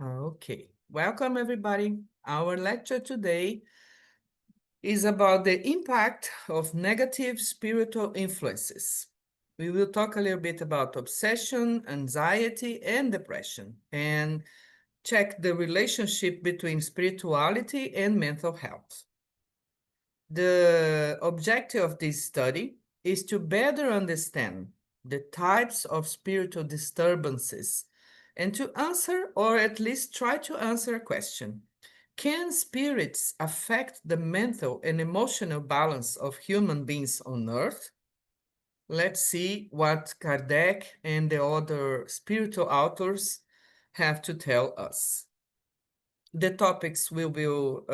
Okay, welcome everybody. Our lecture today is about the impact of negative spiritual influences. We will talk a little bit about obsession, anxiety, and depression, and check the relationship between spirituality and mental health. The objective of this study is to better understand the types of spiritual disturbances and to answer, or at least try to answer, a question. Can spirits affect the mental and emotional balance of human beings on Earth? Let's see what Kardec and the other spiritual authors have to tell us. The topics we will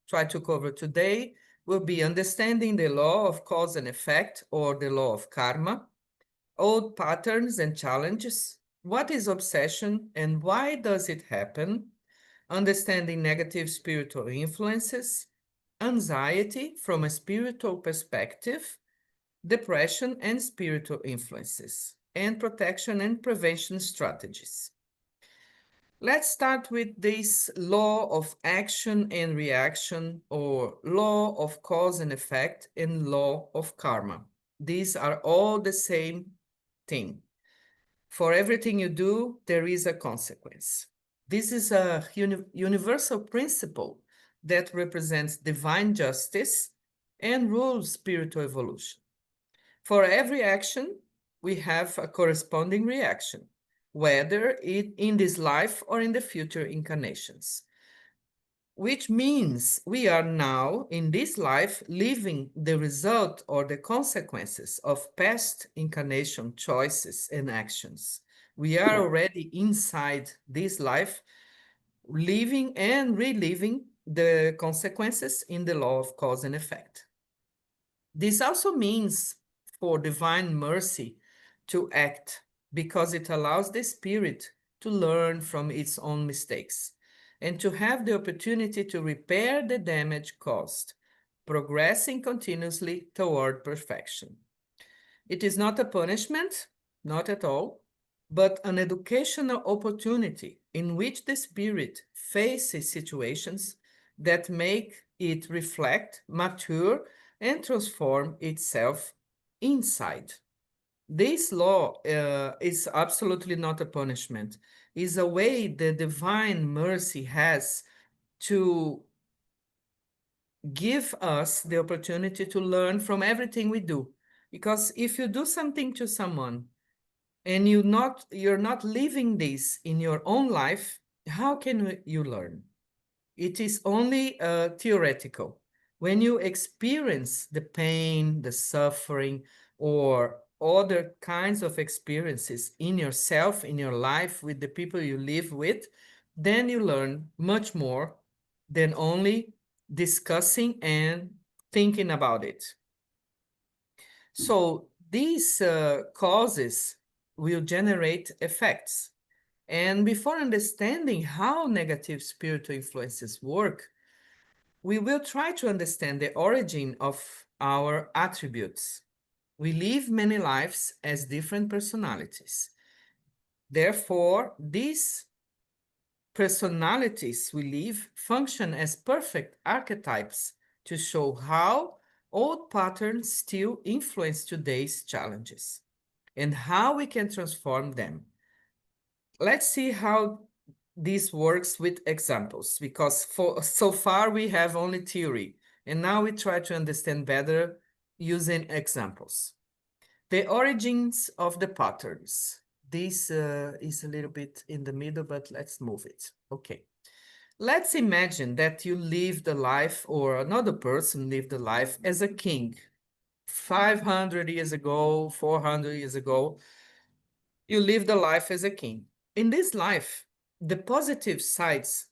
try to cover today will be understanding the law of cause and effect, or the law of karma, old patterns and challenges, what is obsession and why does it happen, understanding negative spiritual influences, anxiety from a spiritual perspective, depression and spiritual influences, and protection and prevention strategies. Let's start with this law of action and reaction, or law of cause and effect, and law of karma. These are all the same thing. For everything you do, there is a consequence. This is a universal principle that represents divine justice and rules spiritual evolution. For every action, we have a corresponding reaction, whether it in this life or in the future incarnations. Which means we are now in this life living the result or the consequences of past incarnation choices and actions. We are already inside this life, living and reliving the consequences in the law of cause and effect. This also means for divine mercy to act, because it allows the spirit to learn from its own mistakes and to have the opportunity to repair the damage caused, progressing continuously toward perfection. It is not a punishment, not at all, but an educational opportunity in which the spirit faces situations that make it reflect, mature, and transform itself inside. This law is absolutely not a punishment, is a way the divine mercy has to give us the opportunity to learn from everything we do. Because if you do something to someone and you're not living this in your own life, how can you learn? It is only theoretical. When you experience the pain, the suffering, or other kinds of experiences in yourself, in your life, with the people you live with, then you learn much more than only discussing and thinking about it. So these causes will generate effects. And before understanding how negative spiritual influences work, we will try to understand the origin of our attributes. We live many lives as different personalities. Therefore, these personalities we live function as perfect archetypes to show how old patterns still influence today's challenges and how we can transform them. Let's see how this works with examples, because so far we have only theory, and now we try to understand better using examples. The origins of the patterns. This is a little bit in the middle, but let's move it. Okay. Let's imagine that you lived a life, or another person lived a life as a king 500 years ago, 400 years ago. You lived a life as a king. In this life, the positive sides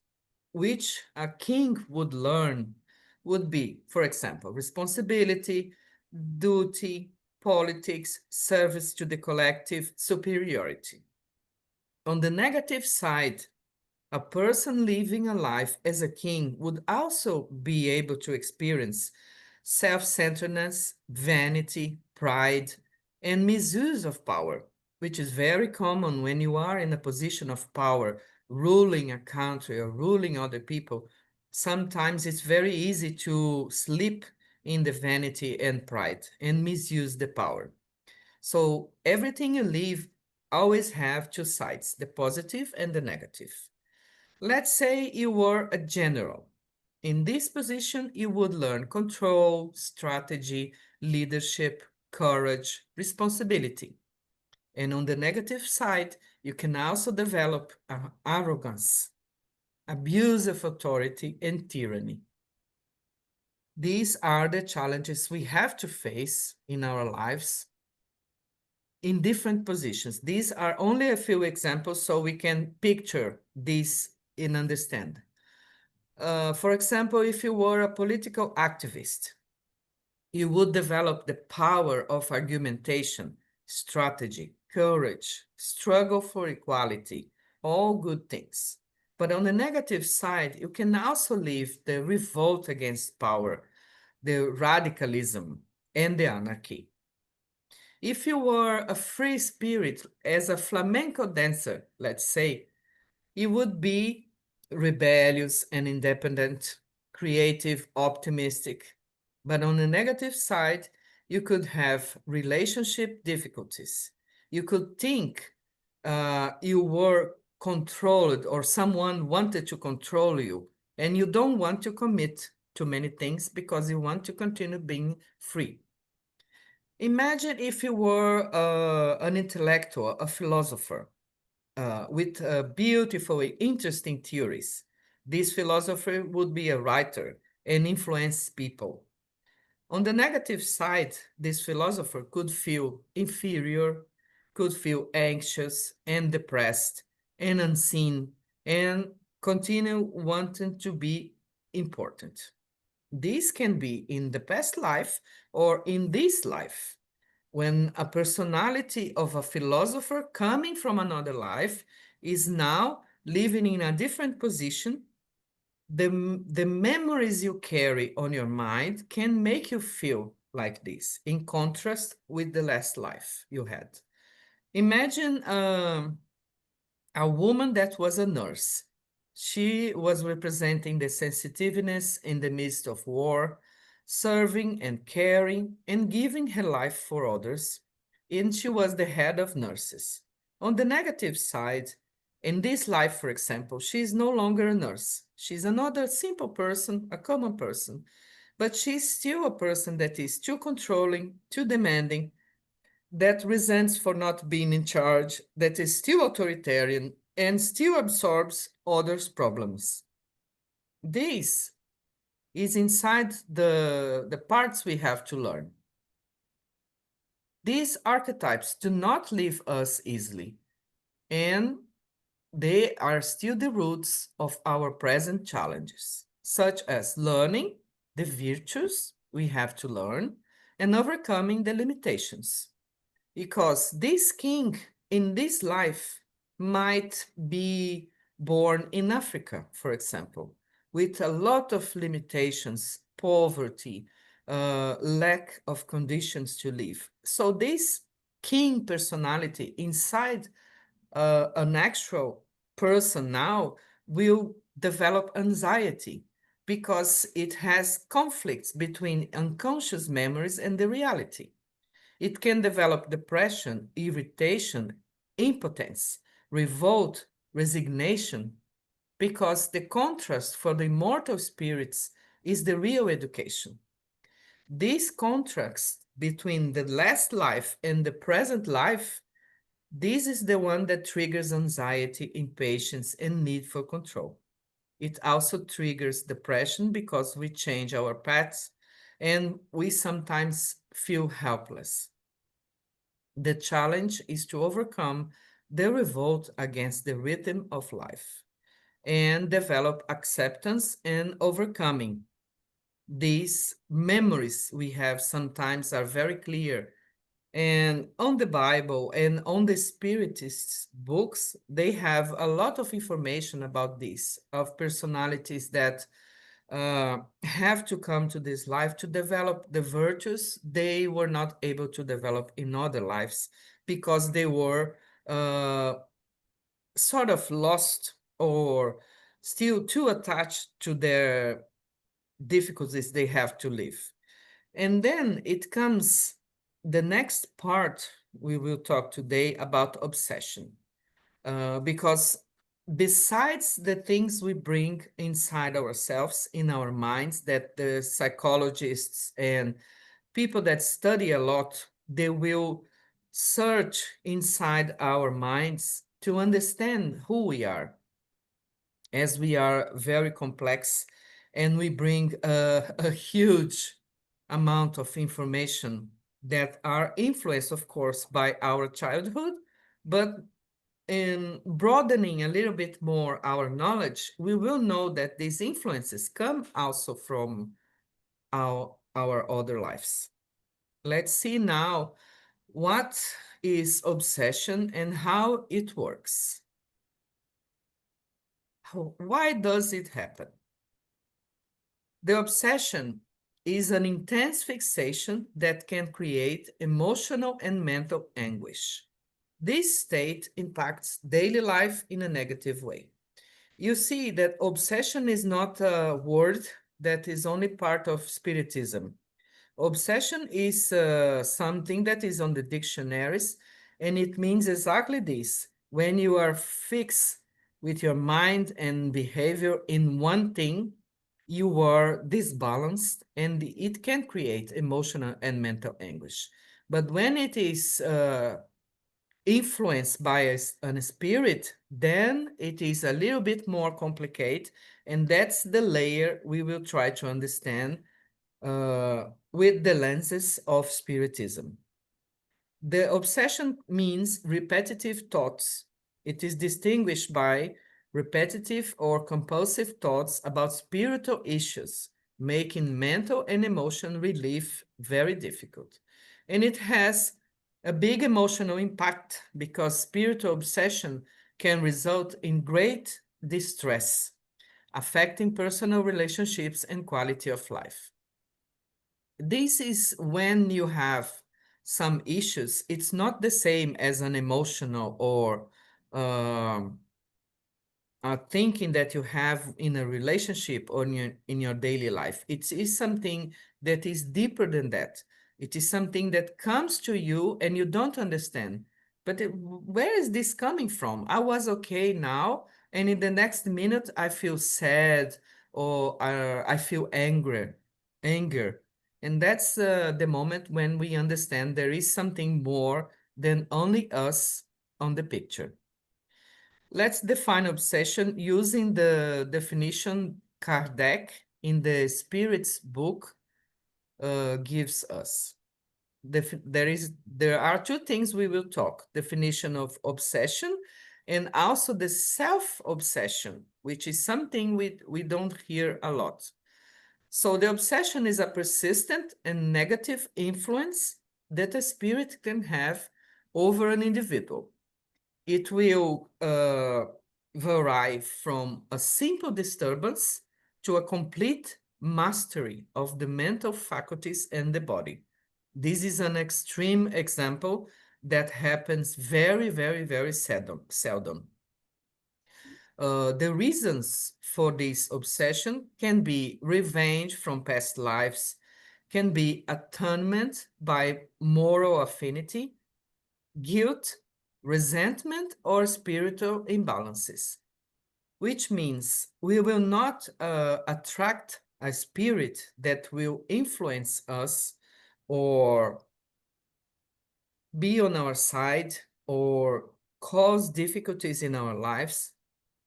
which a king would learn would be, for example, responsibility, duty, politics, service to the collective, superiority. On the negative side, a person living a life as a king would also be able to experience self-centeredness, vanity, pride, and misuse of power, which is very common when you are in a position of power. ruling a country or ruling other people, sometimes it's very easy to slip in the vanity and pride and misuse the power. So everything you live always have two sides, the positive and the negative. Let's say you were a general. In this position, you would learn control, strategy, leadership, courage, responsibility. And on the negative side, you can also develop arrogance, abuse of authority, and tyranny. These are the challenges we have to face in our lives in different positions. These are only a few examples so we can picture this and understand. For example, if you were a political activist, you would develop the power of argumentation, strategy, courage, struggle for equality, all good things. But on the negative side, you can also live the revolt against power, the radicalism, and the anarchy. If you were a free spirit as a flamenco dancer, let's say, you would be rebellious and independent, creative, optimistic. But on the negative side, you could have relationship difficulties. You could think you were controlled or someone wanted to control you, and you don't want to commit to many things because you want to continue being free. Imagine if you were an intellectual, a philosopher with beautiful, interesting theories. This philosopher would be a writer and influence people. On the negative side, this philosopher could feel inferior, could feel anxious and depressed and unseen, and continue wanting to be important. This can be in the past life or in this life. When a personality of a philosopher coming from another life is now living in a different position, the memories you carry on your mind can make you feel like this, in contrast with the last life you had. Imagine a woman that was a nurse. She was representing the sensitiveness in the midst of war, serving and caring and giving her life for others, and she was the head of nurses. On the negative side, in this life, for example, she is no longer a nurse. She's another simple person, a common person, but she's still a person that is too controlling, too demanding, that resents for not being in charge, that is still authoritarian, and still absorbs others' problems. This is inside the parts we have to learn. These archetypes do not leave us easily, and they are still the roots of our present challenges, such as learning the virtues we have to learn and overcoming the limitations. Because this king in this life might be born in Africa, for example, with a lot of limitations, poverty, lack of conditions to live. So this king personality inside an actual person now will develop anxiety because it has conflicts between unconscious memories and the reality. It can develop depression, irritation, impotence, revolt, resignation, because the contrast for the immortal spirits is the real education. This contrast between the last life and the present life, this is the one that triggers anxiety, impatience, and need for control. It also triggers depression because we change our paths and we sometimes feel helpless. The challenge is to overcome the revolt against the rhythm of life and develop acceptance and overcoming. These memories we have sometimes are very clear. And on the Bible and on the Spiritists' books, they have a lot of information about this, of personalities that have to come to this life to develop the virtues they were not able to develop in other lives because they were sort of lost or still too attached to their difficulties they have to live. And then it comes the next part we will talk today about obsession. Because besides the things we bring inside ourselves, in our minds, that the psychologists and people that study a lot, they will search inside our minds to understand who we are, as we are very complex and we bring a huge amount of information that are influenced, of course, by our childhood, but in broadening a little bit more our knowledge, we will know that these influences come also from our other lives. Let's see now what is obsession and how it works. Why does it happen? The obsession is an intense fixation that can create emotional and mental anguish. This state impacts daily life in a negative way. You see that obsession is not a word that is only part of Spiritism. Obsession is something that is on the dictionaries, and it means exactly this. When you are fixed with your mind and behavior in one thing, you are disbalanced, and it can create emotional and mental anguish. But when it is influenced by a spirit, then it is a little bit more complicated, and that's the layer we will try to understand with the lenses of Spiritism. The obsession means repetitive thoughts. It is distinguished by repetitive or compulsive thoughts about spiritual issues, making mental and emotional relief very difficult. And it has a big emotional impact because spiritual obsession can result in great distress, affecting personal relationships and quality of life. This is when you have some issues. It's not the same as an emotional or um, a thinking that you have in a relationship or in your daily life. It is something that is deeper than that. It is something that comes to you and you don't understand. But where is this coming from? I was okay now, and in the next minute I feel sad, or I feel anger. And that's the moment when we understand there is something more than only us on the picture. Let's define obsession using the definition Kardec in the Spirit's book gives us. There are two things we will talk: definition of obsession and also the self-obsession, which is something we don't hear a lot. So the obsession is a persistent and negative influence that a spirit can have over an individual. It will vary from a simple disturbance to a complete mastery of the mental faculties and the body. This is an extreme example that happens very, very, very seldom. The reasons for this obsession can be revenge from past lives, can be atonement by moral affinity, guilt, resentment, or spiritual imbalances, which means we will not attract a spirit that will influence us or be on our side or cause difficulties in our lives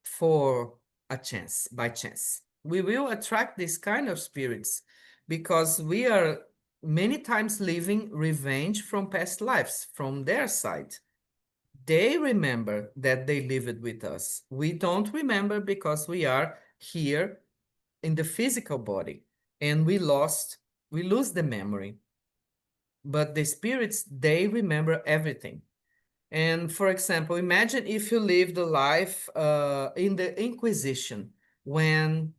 for a chance, by chance. We will attract these kind of spirits because we are many times living revenge from past lives from their side. They remember that they lived with us. We don't remember because we are here in the physical body and we lose the memory. But the spirits, they remember everything. And for example, imagine if you lived a life in the Inquisition when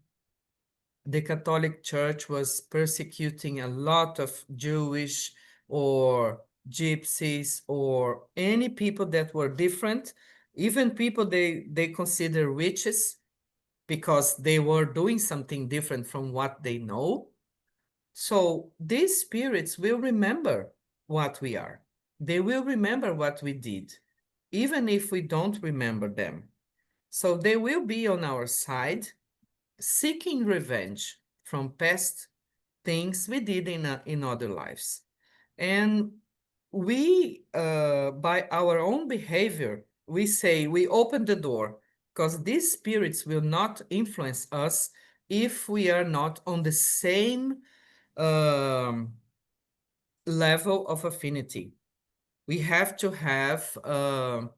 the Catholic Church was persecuting a lot of Jewish or gypsies or any people that were different Even people they consider witches because they were doing something different from what they know. So these spirits will remember what we are. They will remember what we did, even if we don't remember them. So they will be on our side, seeking revenge from past things we did in other lives. And we, by our own behavior, we say we open the door because these spirits will not influence us if we are not on the same um, level of affinity. We have to have, I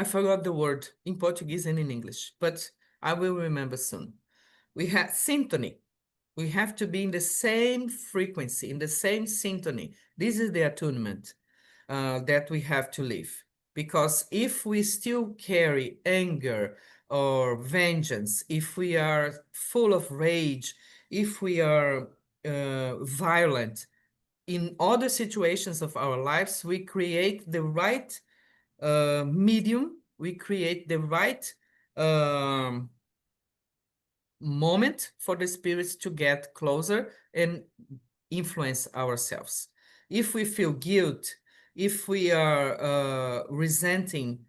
forgot the word in Portuguese and in English, but I will remember soon. We have syntony. We have to be in the same frequency, in the same syntony. This is the attunement that we have to live. Because if we still carry anger or vengeance, if we are full of rage, if we are violent in other situations of our lives, we create the right medium, we create the right um, moment for the spirits to get closer and influence ourselves. If we feel guilt, if we are resenting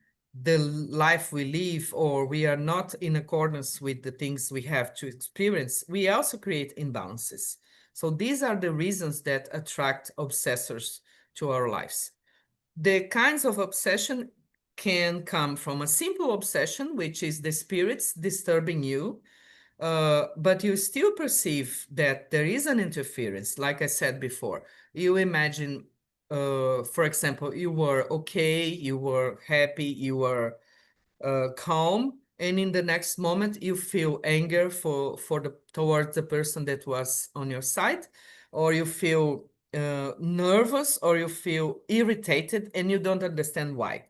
the life we live, or we are not in accordance with the things we have to experience, we also create imbalances. So these are the reasons that attract obsessors to our lives. The kinds of obsession can come from a simple obsession, which is the spirits disturbing you, but you still perceive that there is an interference, like I said before. You imagine, for example, you were okay, you were happy, you were calm, and in the next moment you feel anger for the towards the person that was on your side, or you feel nervous, or you feel irritated, and you don't understand why.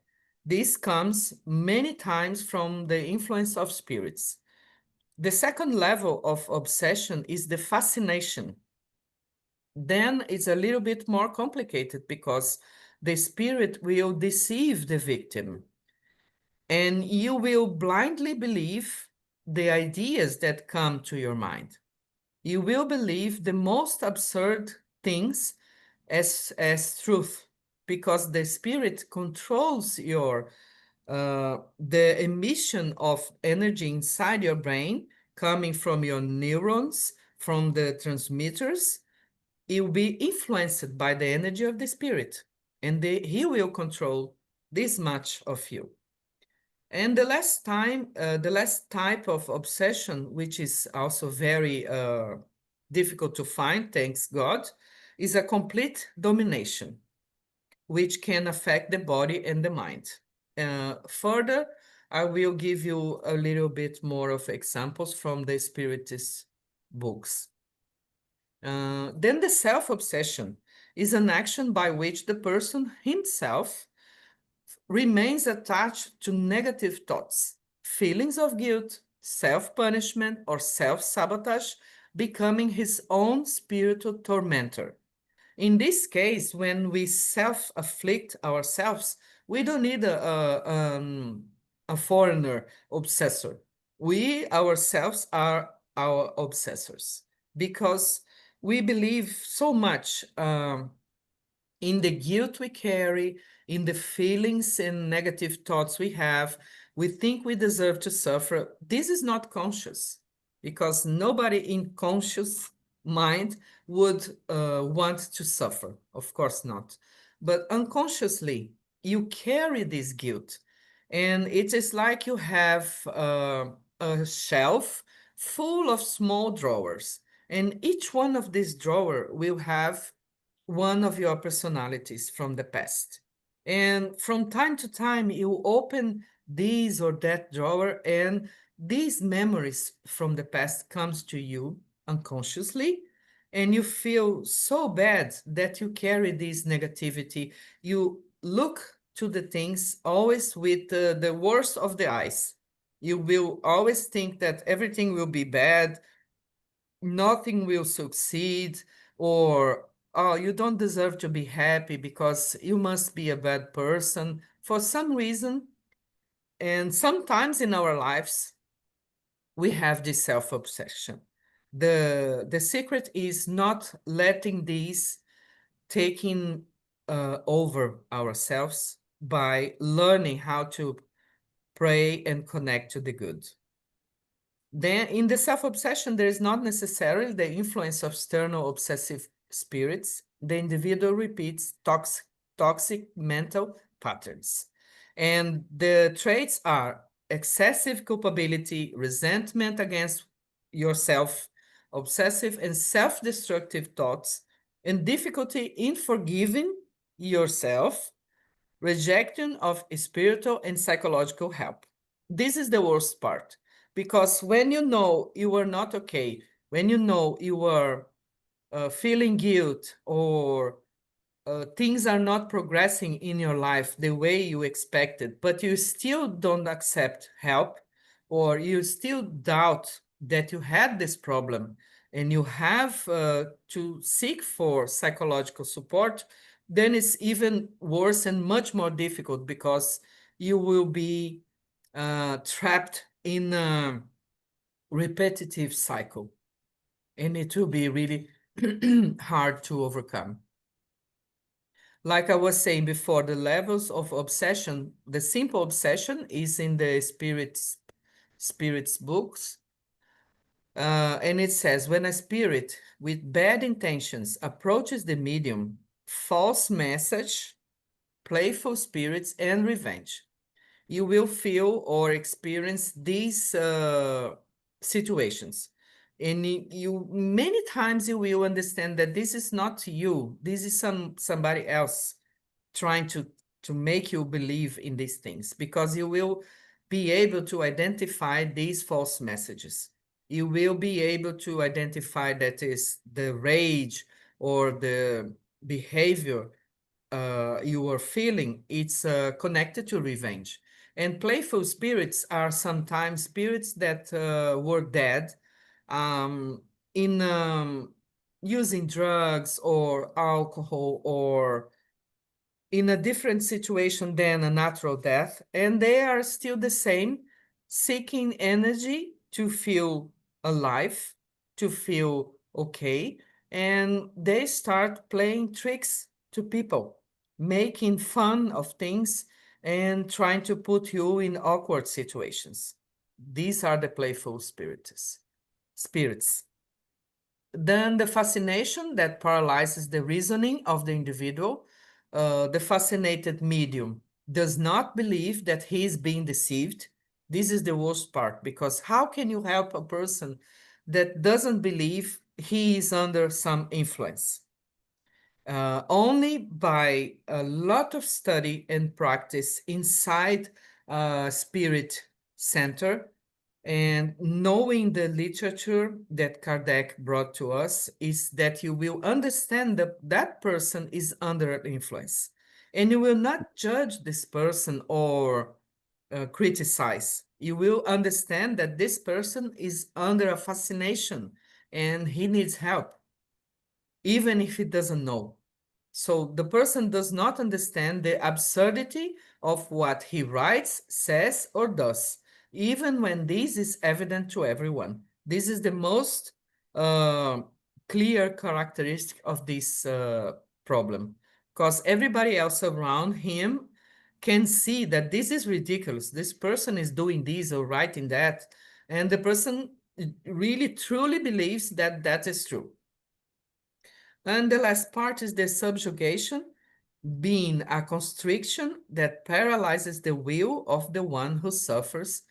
This comes many times from the influence of spirits. The second level of obsession is the fascination. Then it's a little bit more complicated because the spirit will deceive the victim, and you will blindly believe the ideas that come to your mind. You will believe the most absurd things as truth because the spirit controls your the emission of energy inside your brain coming from your neurons, from the transmitters. It will be influenced by the energy of the spirit, and he will control this much of you. And the last type of obsession, which is also very difficult to find, thanks God, is a complete domination, which can affect the body and the mind. Further, I will give you a little bit more of examples from the Spiritist books. Then the self-obsession is an action by which the person himself remains attached to negative thoughts, feelings of guilt, self-punishment, or self-sabotage, becoming his own spiritual tormentor. In this case, when we self-afflict ourselves, we don't need a foreigner obsessor. We ourselves are our obsessors because we believe so much in the guilt we carry, in the feelings and negative thoughts we have. We think we deserve to suffer. This is not conscious because nobody in conscious mind would want to suffer. Of course not. But unconsciously, you carry this guilt. And it is like you have a shelf full of small drawers. And each one of these drawers will have one of your personalities from the past. And from time to time, you open this or that drawer, and these memories from the past comes to you unconsciously, and you feel so bad that you carry this negativity. You look to the things always with the worst of the eyes. You will always think that everything will be bad, nothing will succeed, or oh, you don't deserve to be happy because you must be a bad person for some reason, and sometimes in our lives, we have this self-obsession. The secret is not letting these taking over ourselves by learning how to pray and connect to the good. Then in the self-obsession, there is not necessarily the influence of external obsessive spirits. The individual repeats toxic mental patterns. And the traits are excessive culpability, resentment against yourself, obsessive and self-destructive thoughts, and difficulty in forgiving yourself, rejection of spiritual and psychological help. This is the worst part, because when you know you are not okay, when you know you are feeling guilt, or things are not progressing in your life the way you expected, but you still don't accept help, or you still doubt that you had this problem and you have to seek for psychological support, then it's even worse and much more difficult, because you will be trapped in a repetitive cycle, and it will be really hard to overcome. Like I was saying before, the levels of obsession, the simple obsession is in the spirits books. And it says, when a spirit with bad intentions approaches the medium, false message, playful spirits, and revenge, you will feel or experience these situations. And you many times you will understand that this is not you, this is somebody else trying to make you believe in these things, because you will be able to identify these false messages. You will be able to identify that is the rage or the behavior you are feeling, it's connected to revenge. And playful spirits are sometimes spirits that were dead um, in using drugs or alcohol, or in a different situation than a natural death, and they are still the same, seeking energy to feel alive, to feel okay, and they start playing tricks to people, making fun of things and trying to put you in awkward situations. These are the playful spirits. Then the fascination that paralyzes the reasoning of the individual. The fascinated medium does not believe that he is being deceived. This is the worst part, because how can you help a person that doesn't believe he is under some influence? Only by a lot of study and practice inside a spirit center, and knowing the literature that Kardec brought to us, is that you will understand that that person is under influence. And you will not judge this person or criticize. You will understand that this person is under a fascination and he needs help, even if he doesn't know. So the person does not understand the absurdity of what he writes, says, or does, even when this is evident to everyone. This is the most uh, clear characteristic of this problem, because everybody else around him can see that this is ridiculous. This person is doing this or writing that, and the person really truly believes that that is true. And the last part is the subjugation, being a constriction that paralyzes the will of the one who suffers.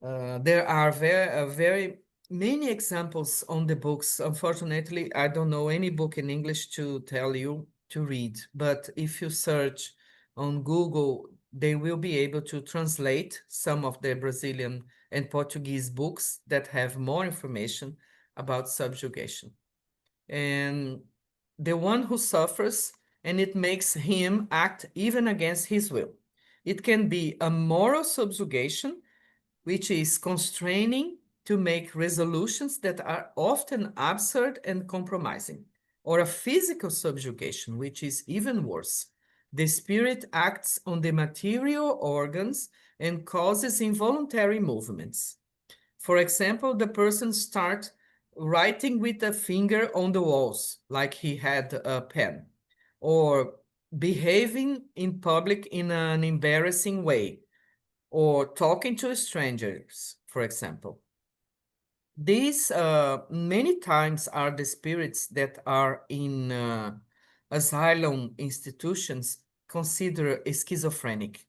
There are very many examples on the books. Unfortunately, I don't know any book in English to tell you to read, but if you search on Google, they will be able to translate some of the Brazilian and Portuguese books that have more information about subjugation. And the one who suffers, and it makes him act even against his will. It can be a moral subjugation, which is constraining to make resolutions that are often absurd and compromising, or a physical subjugation, which is even worse. The spirit acts on the material organs and causes involuntary movements. For example, the person starts writing with a finger on the walls, like he had a pen, or behaving in public in an embarrassing way, or talking to strangers, for example. These many times are the spirits that are in asylum institutions considered schizophrenic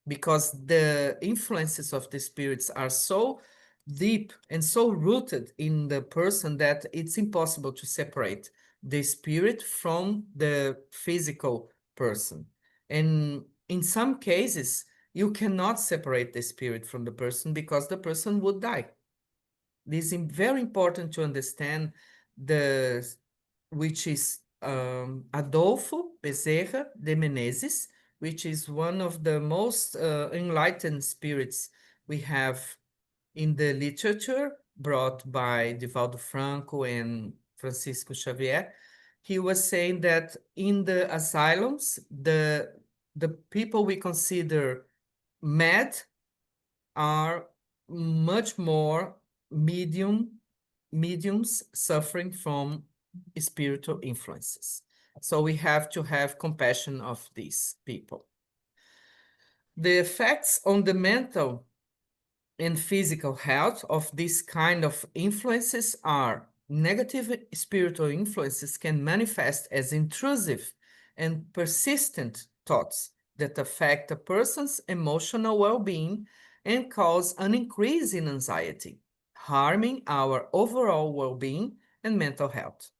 because the influences of the spirits are so deep and so rooted in the person that it's impossible to separate the spirit from the physical person. And in some cases, you cannot separate the spirit from the person because the person would die. This is very important to understand the which is Adolfo Bezerra de Menezes, which is one of the most enlightened spirits we have in the literature brought by Divaldo Franco and Francisco Xavier. He was saying that in the asylums, the people we consider mad are much more mediums suffering from spiritual influences. So we have to have compassion of these people. The effects on the mental and physical health of this kind of influences are negative spiritual influences can manifest as intrusive and persistent thoughts that affect a person's emotional well-being and cause an increase in anxiety, harming our overall well-being and mental health.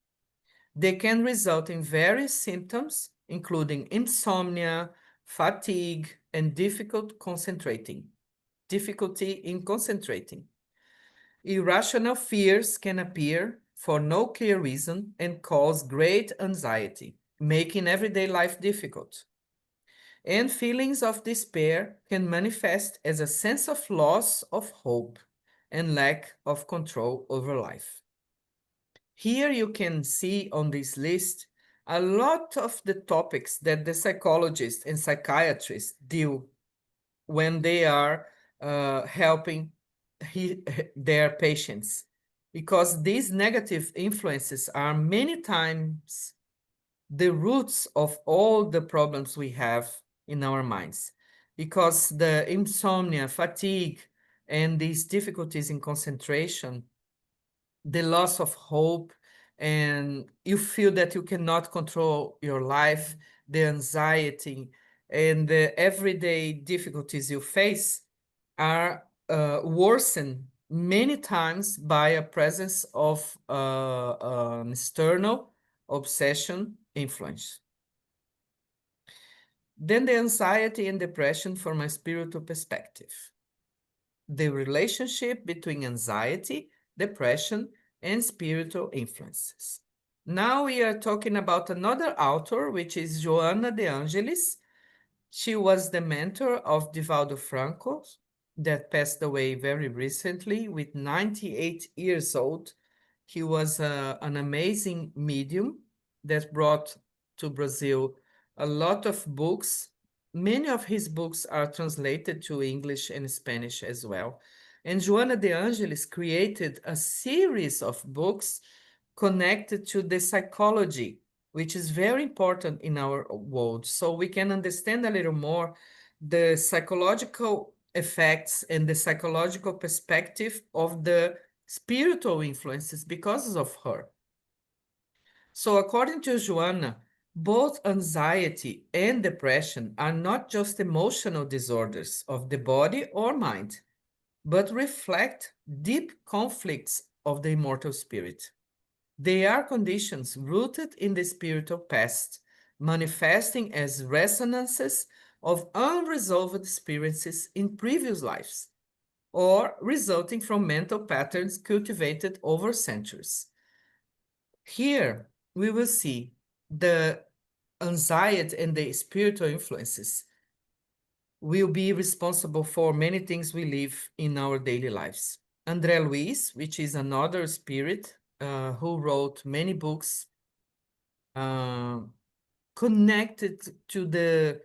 They can result in various symptoms, including insomnia, fatigue, and difficulty in concentrating. Irrational fears can appear for no clear reason and cause great anxiety, making everyday life difficult. And feelings of despair can manifest as a sense of loss of hope and lack of control over life. Here you can see on this list a lot of the topics that the psychologists and psychiatrists deal when they are helping their patients, because these negative influences are many times the roots of all the problems we have in our minds, because the insomnia, fatigue, and these difficulties in concentration, the loss of hope, and you feel that you cannot control your life, the anxiety, and the everyday difficulties you face are worsened many times by a presence of an external obsession influence. Then the anxiety and depression from a spiritual perspective. The relationship between anxiety, depression, and spiritual influences. Now we are talking about another author, which is Joana de Angelis. She was the mentor of Divaldo Franco, that passed away very recently with 98 years old. He was an amazing medium that brought to Brazil a lot of books. Many of his books are translated to English and Spanish as well. And Joana de Angelis created a series of books connected to the psychology, which is very important in our world. So we can understand a little more the psychological effects and the psychological perspective of the spiritual influences because of her. So, according to Joanna, both anxiety and depression are not just emotional disorders of the body or mind, but reflect deep conflicts of the immortal spirit. They are conditions rooted in the spiritual past, manifesting as resonances of unresolved experiences in previous lives, or resulting from mental patterns cultivated over centuries. Here, we will see the anxiety and the spiritual influences will be responsible for many things we live in our daily lives. André Luiz, which is another spirit who wrote many books, uh, connected to the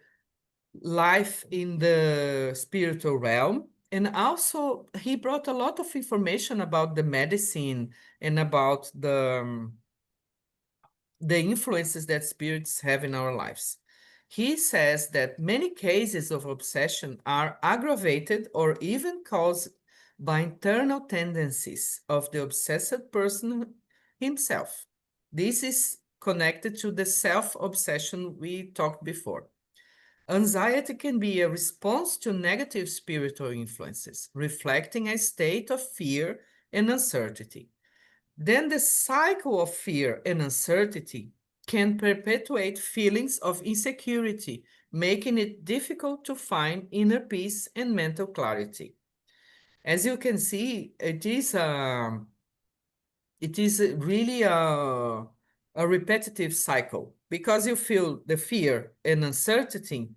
life in the spiritual realm. And also, he brought a lot of information about the medicine and about the influences that spirits have in our lives. He says that many cases of obsession are aggravated or even caused by internal tendencies of the obsessed person himself. This is connected to the self obsession we talked before. Anxiety can be a response to negative spiritual influences, reflecting a state of fear and uncertainty. Then the cycle of fear and uncertainty can perpetuate feelings of insecurity, making it difficult to find inner peace and mental clarity. As you can see, it is really a repetitive cycle because you feel the fear and uncertainty,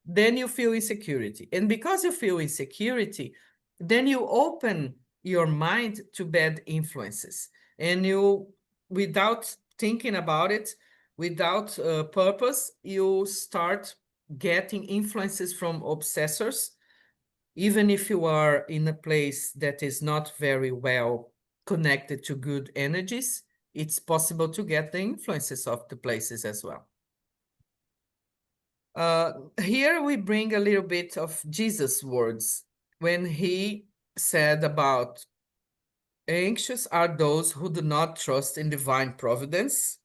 then you feel insecurity. And because you feel insecurity, then you open your mind to bad influences. And you, without thinking about it, without purpose, you start getting influences from obsessors, even if you are in a place that is not very well connected to good energies, it's possible to get the influences of the places as well. Here we bring a little bit of Jesus' words when he said about anxious are those who do not trust in divine providence,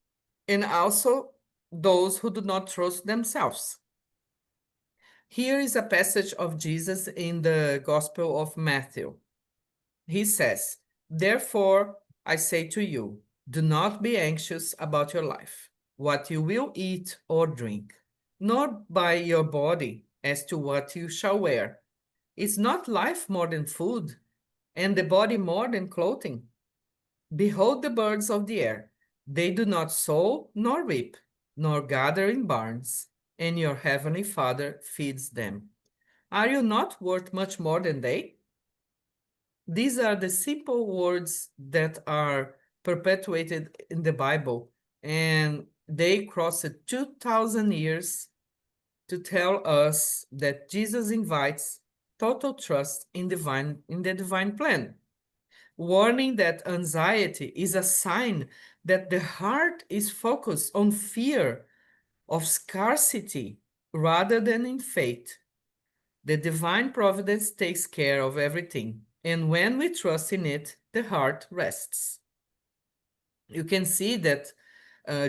and also those who do not trust themselves. Here is a passage of Jesus in the Gospel of Matthew. He says, therefore, I say to you, do not be anxious about your life, what you will eat or drink, nor by your body as to what you shall wear. Is not life more than food, and the body more than clothing? Behold the birds of the air. They do not sow nor reap, nor gather in barns, and your heavenly Father feeds them. Are you not worth much more than they? These are the simple words that are perpetuated in the Bible, and they crossed 2,000 years to tell us that Jesus invites total trust in the divine plan, warning that anxiety is a sign that the heart is focused on fear of scarcity rather than in faith. The divine providence takes care of everything, and when we trust in it, the heart rests. You can see that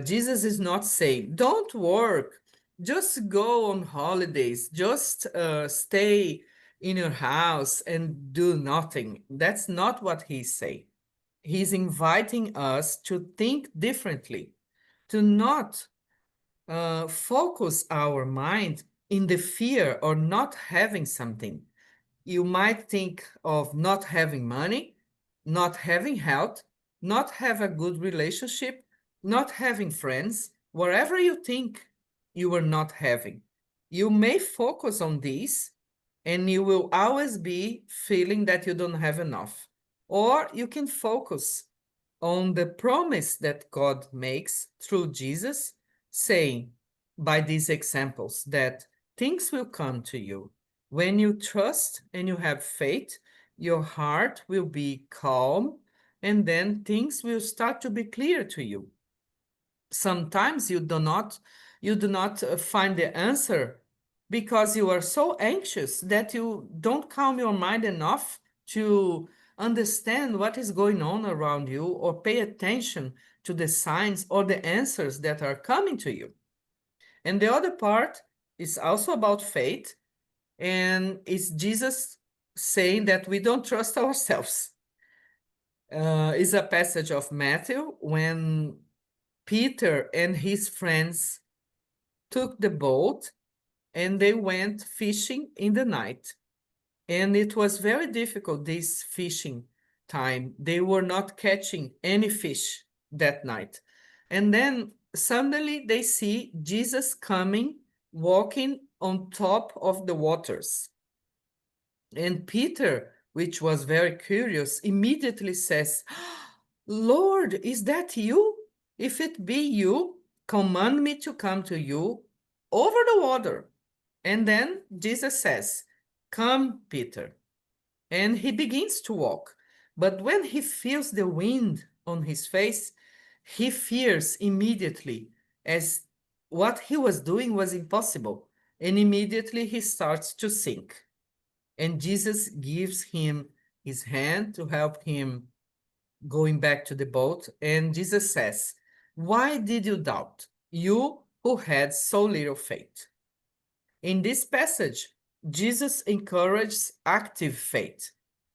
Jesus is not saying, don't work, just go on holidays, just stay in your house and do nothing. That's not what he's saying. He's inviting us to think differently, to not focus our mind in the fear or not having something. You might think of not having money, not having health, not have a good relationship, not having friends, whatever you think you are not having. You may focus on these and you will always be feeling that you don't have enough. Or you can focus on the promise that God makes through Jesus, saying by these examples that things will come to you. When you trust and you have faith, your heart will be calm, and then things will start to be clear to you. Sometimes you do not find the answer because you are so anxious that you don't calm your mind enough to understand what is going on around you or pay attention to the signs or the answers that are coming to you. And the other part is also about faith, and it's Jesus saying that we don't trust ourselves. Is a passage of Matthew when Peter and his friends took the boat and they went fishing in the night. And it was very difficult this fishing time. They were not catching any fish that night. And then suddenly they see Jesus coming, walking on top of the waters. And Peter, which was very curious, immediately says, Lord, is that you? If it be you, command me to come to you over the water. And then Jesus says, come, Peter. And he begins to walk. But when he feels the wind on his face, he fears immediately, as what he was doing was impossible. And immediately he starts to sink. And Jesus gives him his hand to help him going back to the boat. And Jesus says, why did you doubt, you who had so little faith? In this passage, Jesus encourages active faith,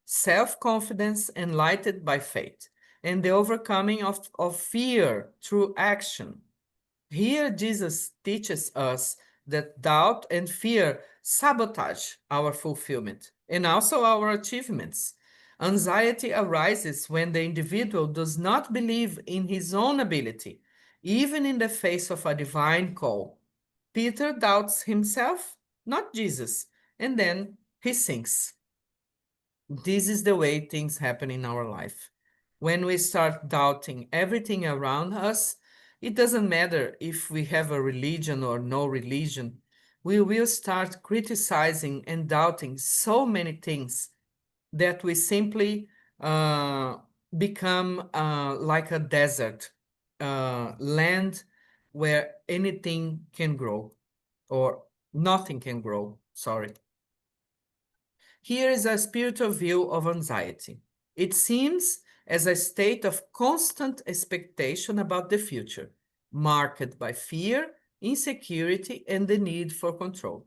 self-confidence enlightened by faith, and the overcoming of fear through action. Here, Jesus teaches us that doubt and fear sabotage our fulfillment and also our achievements. Anxiety arises when the individual does not believe in his own ability, even in the face of a divine call. Peter doubts himself, not Jesus, and then he sinks. This is the way things happen in our life. When we start doubting everything around us, it doesn't matter if we have a religion or no religion, we will start criticizing and doubting so many things that we simply uh, become like a desert land where anything can grow or nothing can grow. Sorry. Here is a spiritual view of anxiety. It seems as a state of constant expectation about the future, marked by fear, insecurity, and the need for control.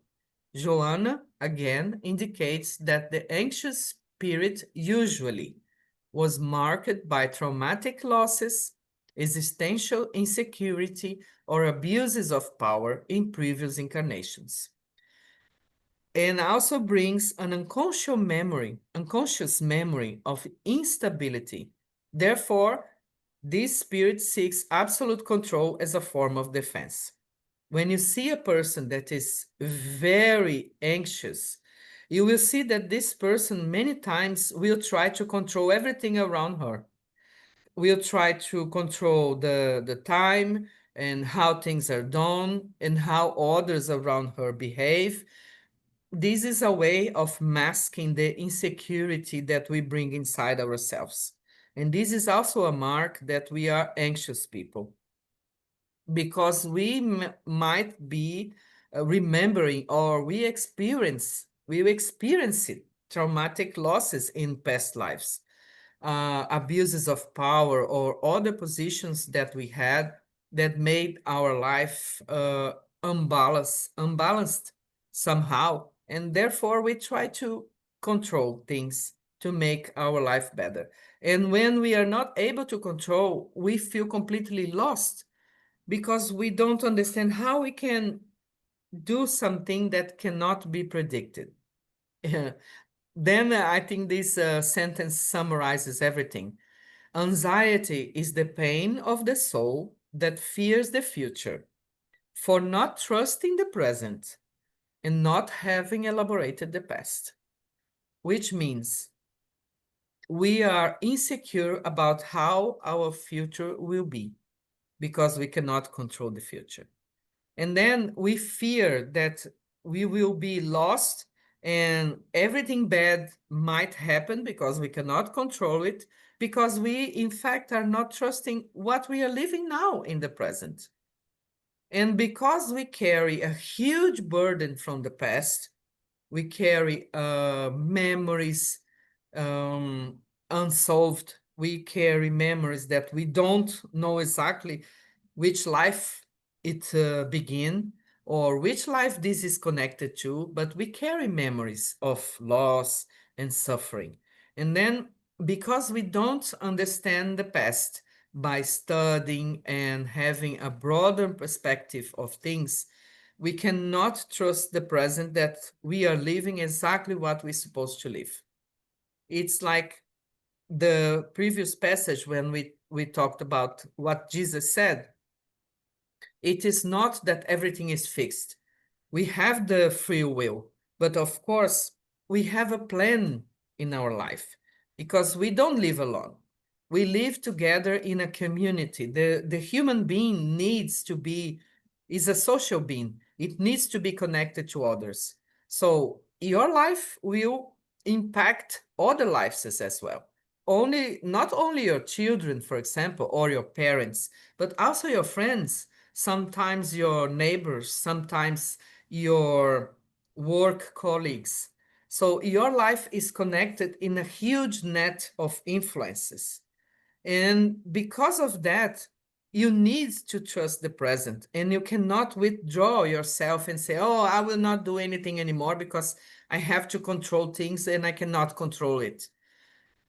Joanna again indicates that the anxious spirit usually was marked by traumatic losses, existential insecurity, or abuses of power in previous incarnations, and also brings an unconscious memory of instability. Therefore, this spirit seeks absolute control as a form of defense. When you see a person that is very anxious, you will see that this person many times will try to control everything around her. Will try to control the time and how things are done and how others around her behave. This is a way of masking the insecurity that we bring inside ourselves. And this is also a mark that we are anxious people, because we might be remembering, or we experience it, traumatic losses in past lives, abuses of power or other positions that we had that made our life unbalanced somehow. And therefore, we try to control things to make our life better. And when we are not able to control, we feel completely lost because we don't understand how we can do something that cannot be predicted. Then I think this sentence summarizes everything. Anxiety is the pain of the soul that fears the future, for not trusting the present and not having elaborated the past, which means we are insecure about how our future will be because we cannot control the future. And then we fear that we will be lost and everything bad might happen because we cannot control it, because we, in fact, are not trusting what we are living now in the present. And because we carry a huge burden from the past, we carry memories um, unsolved. We carry memories that we don't know exactly which life it began or which life this is connected to, but we carry memories of loss and suffering. And then because we don't understand the past by studying and having a broader perspective of things, we cannot trust the present that we are living exactly what we're supposed to live. It's like the previous passage when we talked about what Jesus said. It is not that everything is fixed. We have the free will, but of course, we have a plan in our life because we don't live alone. we live together in a community. The human being needs to be, is a social being. It needs to be connected to others. So your life will impact other lives as well. Not only your children, for example, or your parents, but also your friends, sometimes your neighbors, sometimes your work colleagues. So your life is connected in a huge net of influences. And because of that, you need to trust the present, and you cannot withdraw yourself and say, oh, I will not do anything anymore because I have to control things and I cannot control it.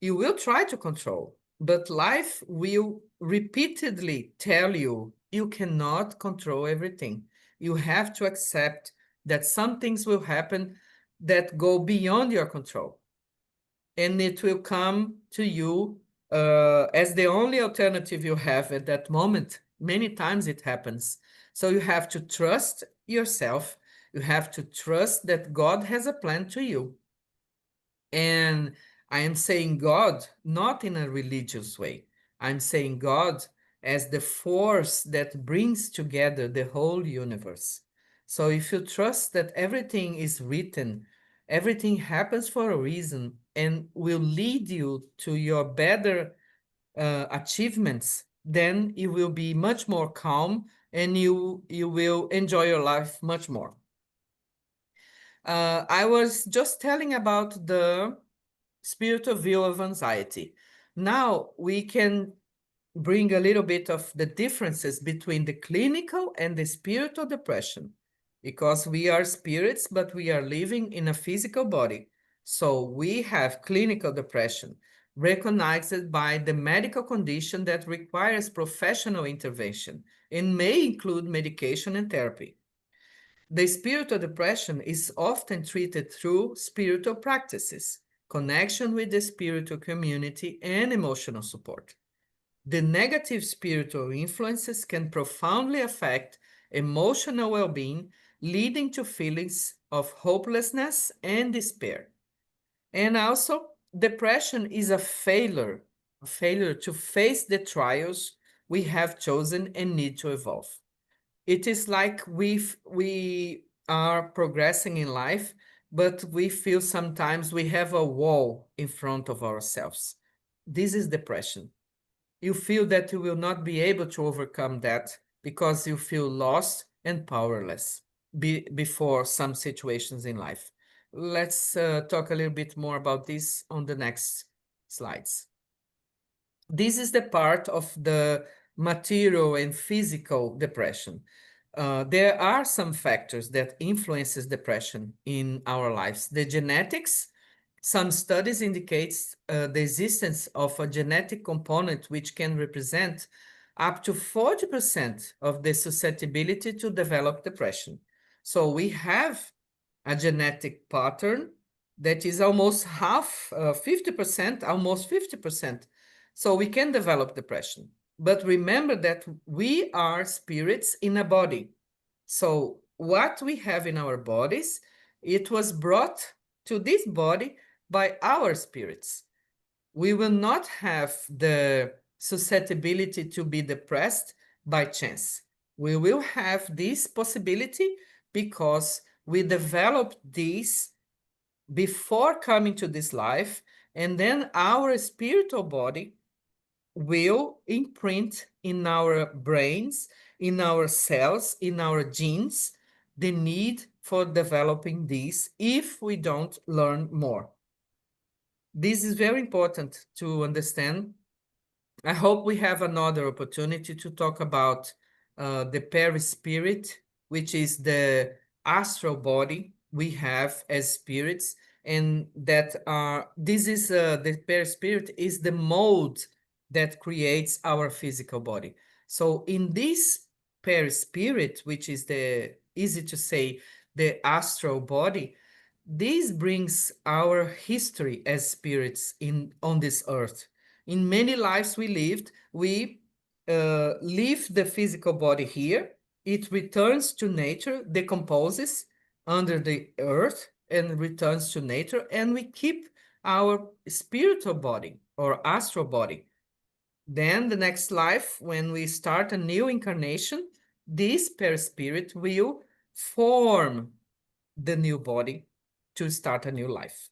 You will try to control, but life will repeatedly tell you you cannot control everything. You have to accept that some things will happen that go beyond your control, and it will come to you as the only alternative you have at that moment. Many times it happens. So you have to trust yourself. You have to trust that God has a plan to you. And I am saying God not in a religious way. I'm saying God as the force that brings together the whole universe. So if you trust that everything is written, everything happens for a reason and will lead you to your better achievements, then you will be much more calm and you will enjoy your life much more. I was just telling about the spiritual view of anxiety. Now we can bring a little bit of the differences between the clinical and the spiritual depression, because we are spirits, but we are living in a physical body. So we have clinical depression, recognized by the medical condition that requires professional intervention and may include medication and therapy. The spiritual depression is often treated through spiritual practices, connection with the spiritual community, and emotional support. The negative spiritual influences can profoundly affect emotional well being, leading to feelings of hopelessness and despair. And also, depression is a failure to face the trials we have chosen and need to evolve. It is like we are progressing in life, but we feel sometimes we have a wall in front of ourselves. This is depression. You feel that you will not be able to overcome that because you feel lost and powerless before some situations in life. Let's talk a little bit more about this on the next slides. This is the part of the material and physical depression. There are some factors that influences depression in our lives. The genetics, some studies indicates the existence of a genetic component which can represent up to 40% of the susceptibility to develop depression. So we have a genetic pattern that is almost half, 50%, almost 50%. So we can develop depression. But remember that we are spirits in a body. So what we have in our bodies, it was brought to this body by our spirits. We will not have the susceptibility to be depressed by chance. We will have this possibility because we developed this before coming to this life, and then our spiritual body will imprint in our brains, in our cells, in our genes, the need for developing this if we don't learn more. This is very important to understand. I hope we have another opportunity to talk about the perispirit, which is the astral body we have as spirits, and that this is the perispirit is the mold that creates our physical body. So in this perispirit, which is the easy to say the astral body, this brings our history as spirits in on this earth. In many lives we lived, we leave the physical body here. It returns to nature, decomposes under the earth, and returns to nature. And we keep our spiritual body or astral body. Then the next life, when we start a new incarnation, this perispirit will form the new body to start a new life.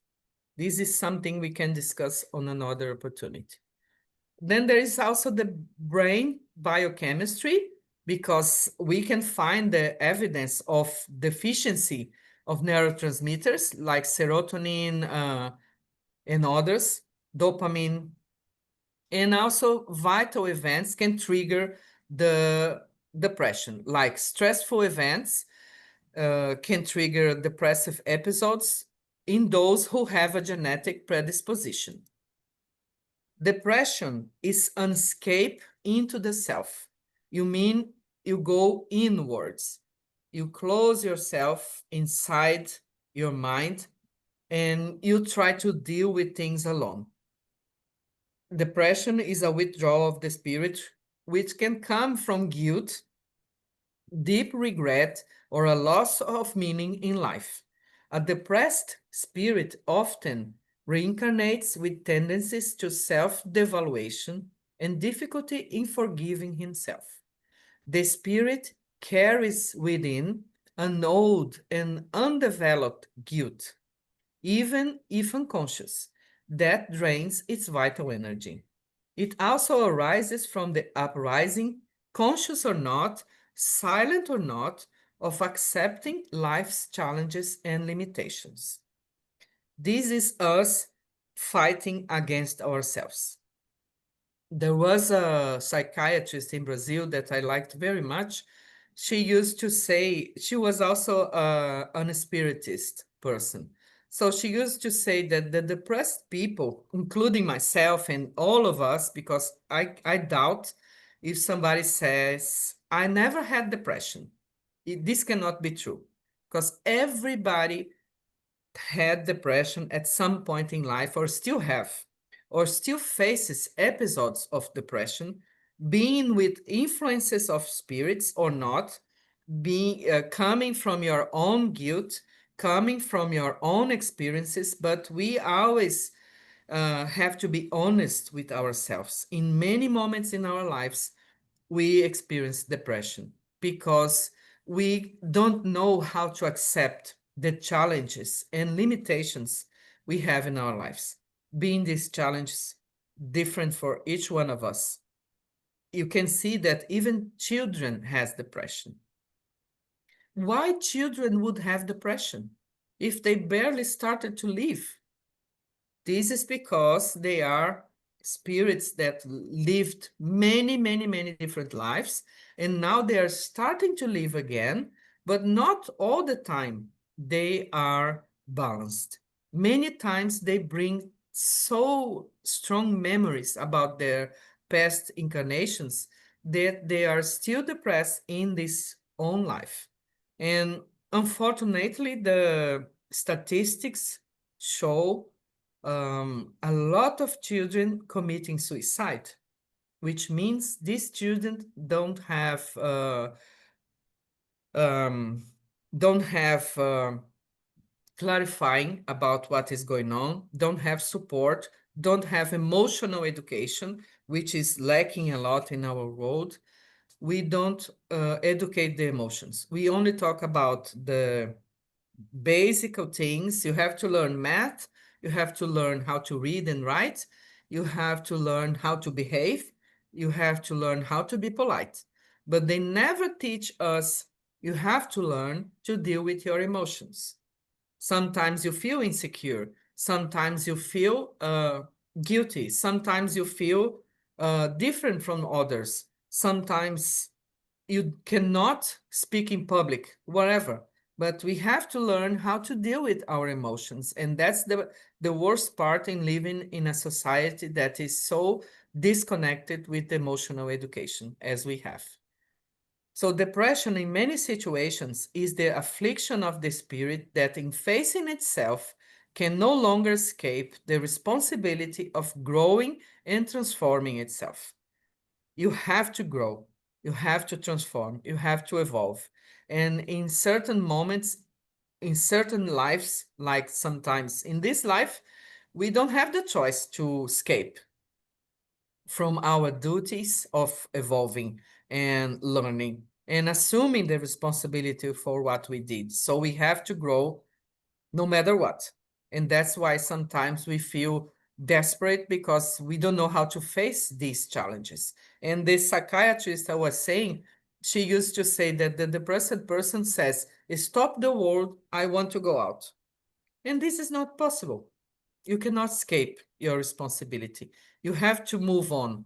This is something we can discuss on another opportunity. Then there is also the brain biochemistry, because we can find the evidence of deficiency of neurotransmitters like serotonin and others, dopamine, and also vital events can trigger the depression, like stressful events can trigger depressive episodes in those who have a genetic predisposition. Depression is an escape into the self. You mean you go inwards. You close yourself inside your mind and you try to deal with things alone. Depression is a withdrawal of the spirit, which can come from guilt, deep regret, or a loss of meaning in life. A depressed spirit often reincarnates with tendencies to self devaluation and difficulty in forgiving himself. The spirit carries within an old and undeveloped guilt, even if unconscious, that drains its vital energy. It also arises from the uprising, conscious or not, silent or not, of accepting life's challenges and limitations. This is us fighting against ourselves. There was a psychiatrist in Brazil that I liked very much. She used to say, she was also an spiritist person. So she used to say that the depressed people, including myself and all of us, because I doubt if somebody says, I never had depression. This cannot be true, because everybody had depression at some point in life, or still have, or still faces episodes of depression, being with influences of spirits or not, being coming from your own guilt, coming from your own experiences. But we always have to be honest with ourselves. In many moments in our lives, we experience depression because we don't know how to accept the challenges and limitations we have in our lives, being these challenges different for each one of us. You can see that even children has depression. Why children would have depression if they barely started to live? This is because they are spirits that lived many, many, many different lives, and now they are starting to live again, but not all the time they are balanced. Many times they bring so strong memories about their past incarnations that they are still depressed in this own life. And unfortunately, the statistics show a lot of children committing suicide, which means these children um, don't have clarifying about what is going on, don't have support, don't have emotional education, which is lacking a lot in our world. We don't educate the emotions. We only talk about the basic things. You have to learn math, you have to learn how to read and write, you have to learn how to behave, you have to learn how to be polite. But they never teach us you have to learn to deal with your emotions. Sometimes you feel insecure, sometimes you feel guilty, sometimes you feel different from others, sometimes you cannot speak in public, whatever. But we have to learn how to deal with our emotions. And that's the worst part in living in a society that is so disconnected with emotional education as we have. So, depression in many situations is the affliction of the spirit that, in facing itself, can no longer escape the responsibility of growing and transforming itself. You have to grow, you have to transform, you have to evolve. And in certain moments, in certain lives, like sometimes in this life, we don't have the choice to escape. from our duties of evolving and learning and assuming the responsibility for what we did. So we have to grow no matter what. And that's why sometimes we feel desperate because we don't know how to face these challenges. And the psychiatrist I was saying, she used to say that the depressed person says, "Stop the world, I want to go out." And this is not possible. You cannot escape your responsibility. You have to move on.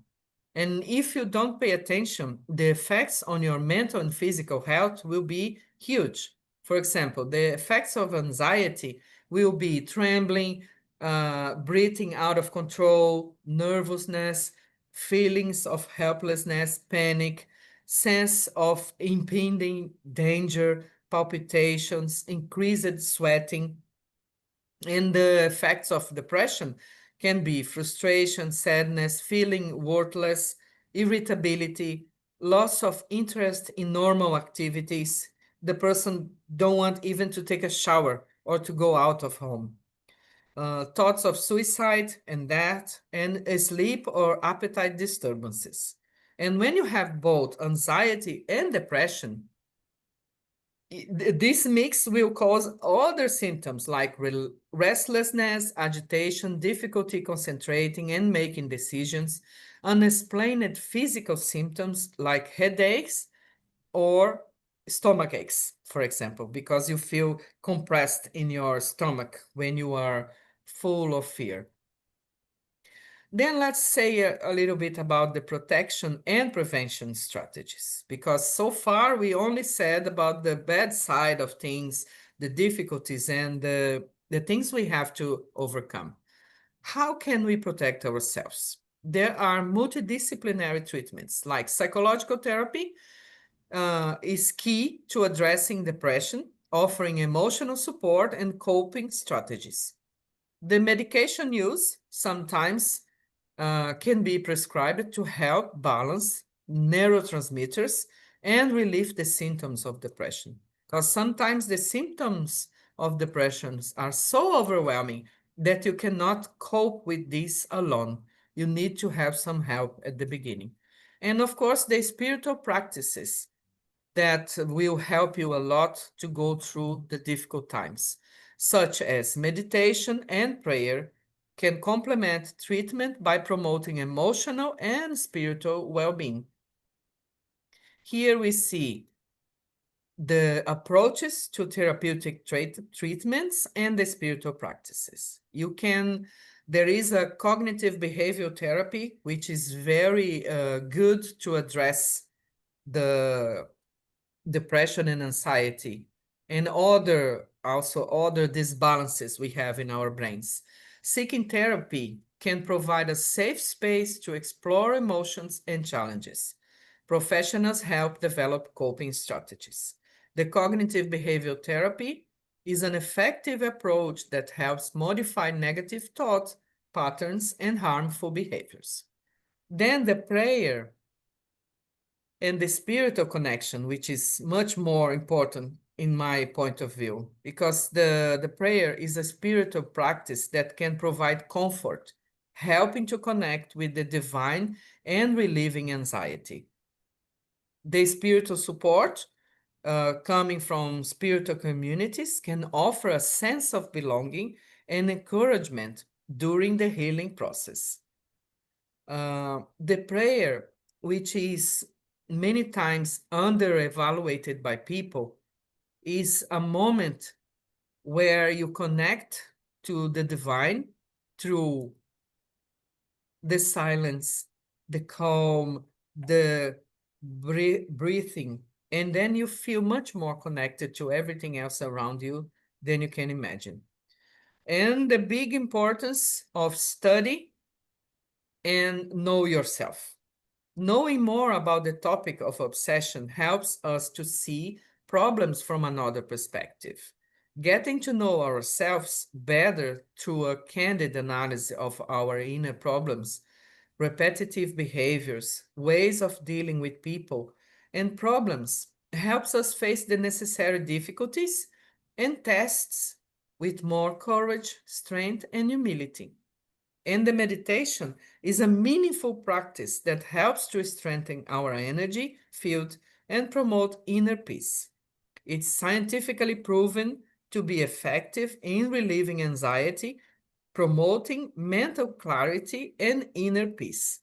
And if you don't pay attention, the effects on your mental and physical health will be huge. For example, the effects of anxiety will be trembling, breathing out of control, nervousness, feelings of helplessness, panic, sense of impending danger, palpitations, increased sweating, and the effects of depression can be frustration, sadness, feeling worthless, irritability, loss of interest in normal activities. The person don't want even to take a shower or to go out of home. Thoughts of suicide and death, and sleep or appetite disturbances. And when you have both anxiety and depression, this mix will cause other symptoms like restlessness, agitation, difficulty concentrating and making decisions, unexplained physical symptoms like headaches or stomach aches, for example, because you feel compressed in your stomach when you are full of fear. Then let's say a little bit about the protection and prevention strategies, because so far we only said about the bad side of things, the difficulties, and the things we have to overcome. How can we protect ourselves? There are multidisciplinary treatments like psychological therapy is key to addressing depression, offering emotional support and coping strategies. The medication use sometimes can be prescribed to help balance neurotransmitters and relieve the symptoms of depression. Because sometimes the symptoms of depressions are so overwhelming that you cannot cope with this alone. You need to have some help at the beginning. And of course, the spiritual practices that will help you a lot to go through the difficult times, such as meditation and prayer, can complement treatment by promoting emotional and spiritual well being. Here we see the approaches to therapeutic treatments and the spiritual practices. There is a cognitive behavioral therapy, which is very good to address the depression and anxiety and other disbalances we have in our brains. Seeking therapy can provide a safe space to explore emotions and challenges. Professionals help develop coping strategies. The cognitive behavioral therapy is an effective approach that helps modify negative thought patterns and harmful behaviors. Then the prayer and the spiritual connection, which is much more important in my point of view, because the prayer is a spiritual practice that can provide comfort, helping to connect with the divine and relieving anxiety. The spiritual support coming from spiritual communities can offer a sense of belonging and encouragement during the healing process. The prayer, which is many times under evaluated by people, is a moment where you connect to the divine through the silence, the calm, the breathing, and then you feel much more connected to everything else around you than you can imagine. And the big importance of study and know yourself. Knowing more about the topic of obsession helps us to see problems from another perspective. Getting to know ourselves better through a candid analysis of our inner problems, repetitive behaviors, ways of dealing with people, and problems helps us face the necessary difficulties and tests with more courage, strength, and humility. And the meditation is a meaningful practice that helps to strengthen our energy field and promote inner peace. It's scientifically proven to be effective in relieving anxiety, promoting mental clarity and inner peace.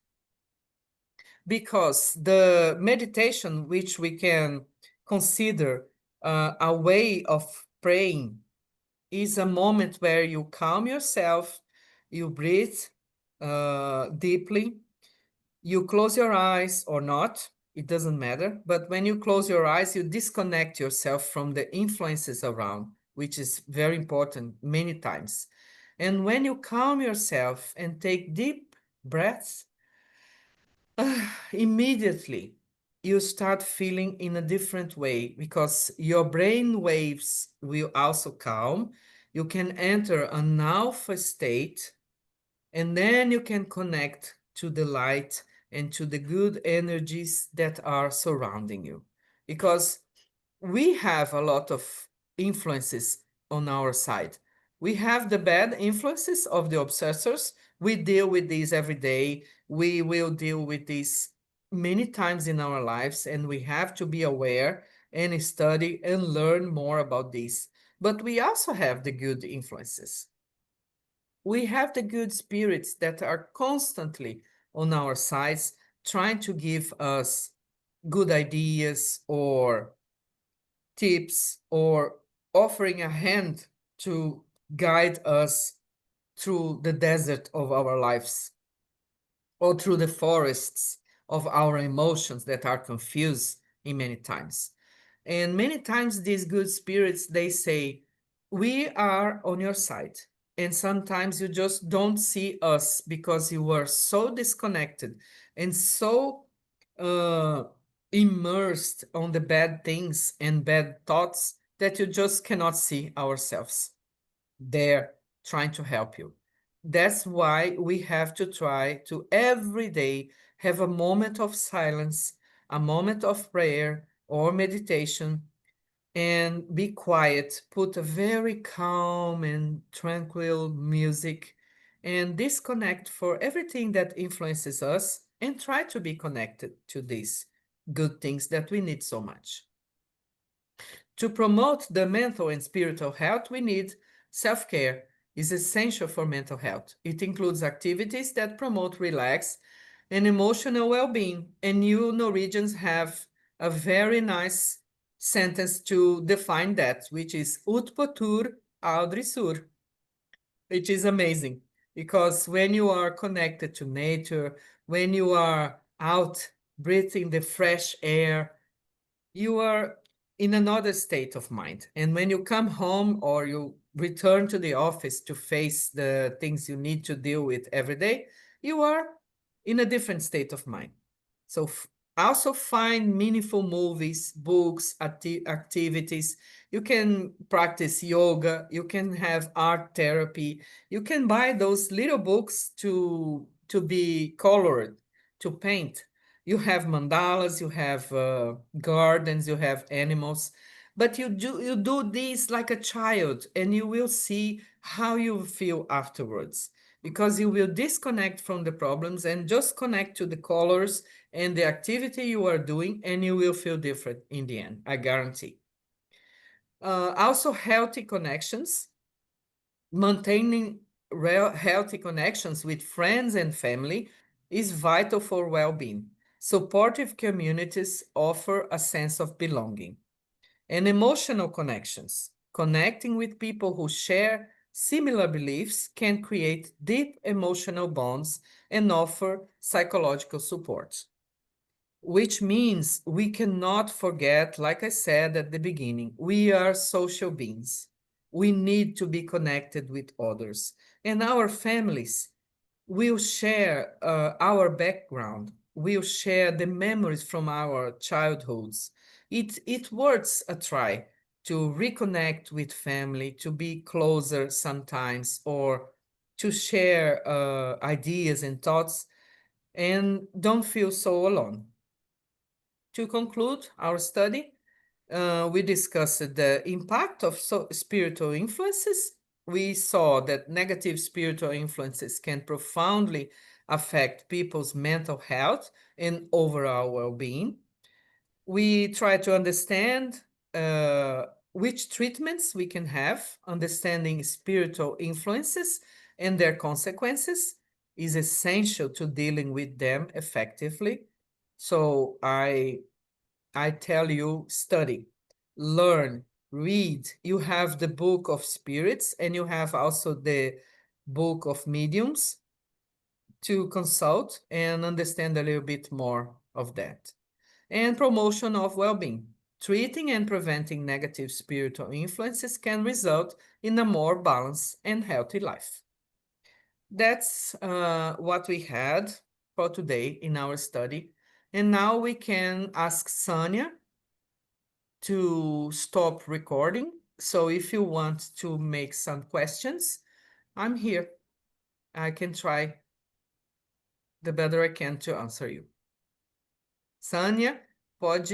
Because the meditation, which we can consider a way of praying, is a moment where you calm yourself, you breathe deeply, you close your eyes or not, it doesn't matter. But when you close your eyes, you disconnect yourself from the influences around, which is very important many times. And when you calm yourself and take deep breaths, immediately you start feeling in a different way because your brain waves will also calm. You can enter an alpha state, and then you can connect to the light and to the good energies that are surrounding you. Because we have a lot of influences on our side. We have the bad influences of the obsessors. We deal with these every day. We will deal with this many times in our lives, and we have to be aware and study and learn more about this. But we also have the good influences. We have the good spirits that are constantly on our sides, trying to give us good ideas or tips or offering a hand to guide us through the desert of our lives or through the forests of our emotions that are confused in many times. And many times these good spirits, they say, we are on your side. And sometimes you just don't see us because you were so disconnected and so uh, immersed on the bad things and bad thoughts that you just cannot see ourselves there trying to help you. That's why we have to try to every day have a moment of silence, a moment of prayer or meditation, and be quiet. Put a very calm and tranquil music and disconnect for everything that influences us and try to be connected to these good things that we need so much. To promote the mental and spiritual health, we need self-care is essential for mental health. It includes activities that promote relax and emotional well-being. And you Norwegians have a very nice sentence to define that, which is ut på tur, aldri sur, which is amazing. Because when you are connected to nature, when you are out breathing the fresh air, you are in another state of mind. And when you come home or you return to the office to face the things you need to deal with every day, you are in a different state of mind. So also find meaningful movies, books, activities. You can practice yoga, you can have art therapy, you can buy those little books to be colored, to paint. You have mandalas, you have gardens, you have animals, but you do this like a child, and you will see how you feel afterwards, because you will disconnect from the problems and just connect to the colors and the activity you are doing, and you will feel different in the end, I guarantee. Also, healthy connections. Maintaining healthy connections with friends and family is vital for well-being. Supportive communities offer a sense of belonging. And emotional connections. Connecting with people who share similar beliefs can create deep emotional bonds and offer psychological support. Which means we cannot forget, like I said at the beginning, we are social beings. We need to be connected with others. And our families will share our background, will share the memories from our childhoods. It worth a try to reconnect with family, to be closer sometimes, or to share ideas and thoughts, and don't feel so alone. To conclude our study, we discussed the impact of spiritual influences we saw that negative spiritual influences can profoundly affect people's mental health and overall well-being. We try to understand uh, which treatments we can have. Understanding spiritual influences and their consequences is essential to dealing with them effectively. So I tell you, study, learn, read. You have the book of spirits and you have also the book of mediums to consult and understand a little bit more of that. And promotion of well being. Treating and preventing negative spiritual influences can result in a more balanced and healthy life. That's what we had for today in our study. And now we can ask Sanya to stop recording. So if you want to make some questions, I'm here. I can try the better I can to answer you. Sânia, pode